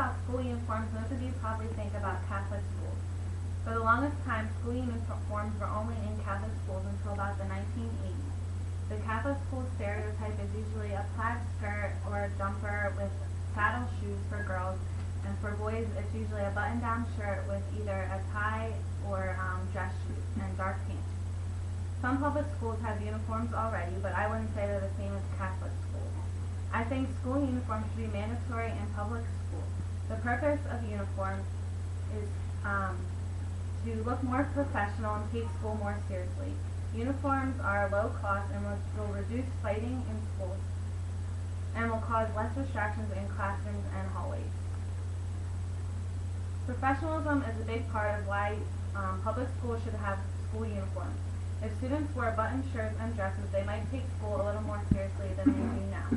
about school uniforms, most of you probably think about Catholic schools. For the longest time, school uniforms were only in Catholic schools until about the 1980s. The Catholic school stereotype is usually a plaid skirt or a jumper with saddle shoes for girls, and for boys it's usually a button-down shirt with either a tie or dress shoes and dark pants. Some public schools have uniforms already, but I wouldn't say they're the same as Catholic schools. I think school uniforms should be mandatory in public schools. The purpose of uniforms is to look more professional and take school more seriously. Uniforms are low cost and will reduce fighting in schools and will cause less distractions in classrooms and hallways. Professionalism is a big part of why public schools should have school uniforms. If students wear button shirts and dresses, they might take school a little more seriously than they do now.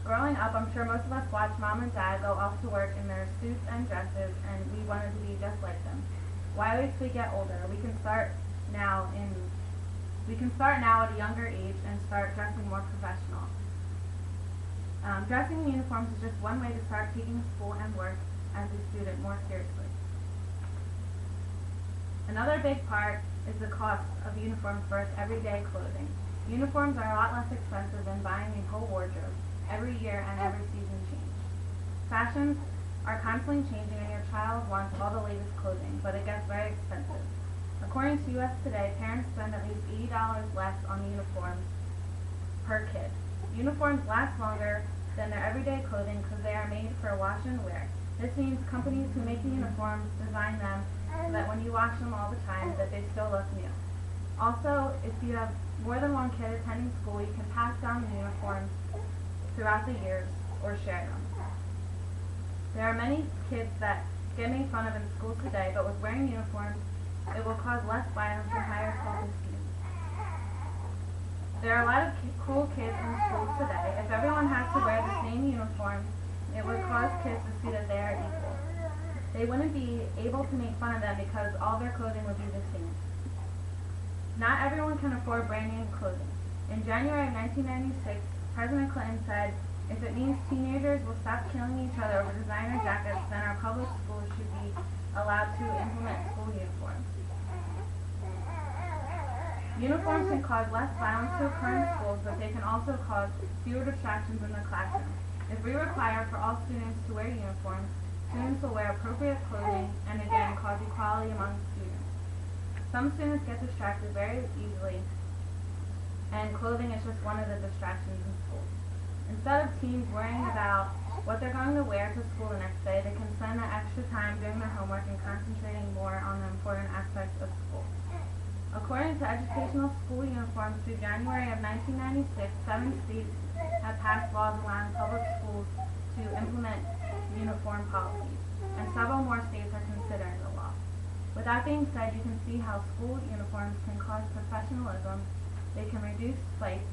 Growing up, I'm sure most of us watched Mom and Dad go off to work in their suits and dresses, and we wanted to be just like them. Why wait till we get older? We can start now at a younger age and start dressing more professional. Dressing in uniforms is just one way to start taking school and work as a student more seriously. Another big part is the cost of uniforms versus everyday clothing. Uniforms are a lot less expensive than buying a whole wardrobe every year and every season change. Fashions are constantly changing and your child wants all the latest clothing, but it gets very expensive. According to US Today, parents spend at least $80 less on uniforms per kid. Uniforms last longer than their everyday clothing because they are made for wash and wear. This means companies who make the uniforms design them so that when you wash them all the time, that they still look new. Also, if you have more than one kid attending school, you can pass down the uniforms throughout the years or share them. There are many kids that get made fun of in schools today, but with wearing uniforms, it will cause less violence and higher self-esteem. There are a lot of cool kids in schools today. If everyone has to wear the same uniform, it would cause kids to see that they are equal. They wouldn't be able to make fun of them because all their clothing would be the same. Not everyone can afford brand name clothing. In January of 1996, President Clinton said, "If it means teenagers will stop killing each other over designer jackets, then our public schools should be allowed to implement school uniforms." Uniforms can cause less violence to occur in schools, but they can also cause fewer distractions in the classroom. If we require for all students to wear uniforms, students will wear appropriate clothing and again cause equality among students. Some students get distracted very easily, and clothing is just one of the distractions in school. Instead of teens worrying about what they're going to wear to school the next day, they can spend that extra time doing their homework and concentrating more on the important aspects of school. According to educational school uniforms, through January of 1996, 7 states have passed laws allowing public schools to implement uniform policies, and several more states are considering the law. With that being said, you can see how school uniforms can cause professionalism, they can reduce fights,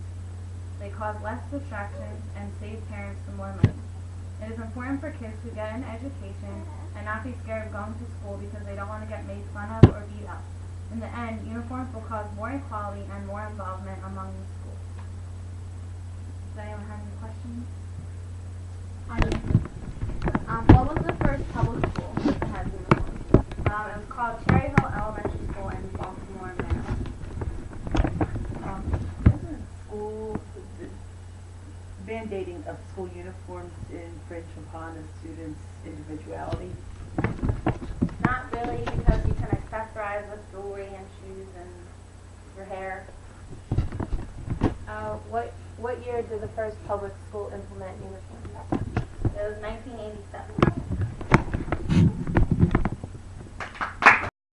they cause less distractions, and save parents some more money. It is important for kids to get an education and not be scared of going to school because they don't want to get made fun of or beat up. In the end, uniforms will cause more equality and more involvement among the schools. Does anyone have any questions? What was the first public school that had uniforms? It was called Cherry Hill Elementary School in Baltimore, Maryland. Isn't school, the mandating of school uniforms infringe upon a student's individuality? Not really, because you can accessorize with jewelry and shoes and your hair. What year did the first public school implement uniforms? It was 1987.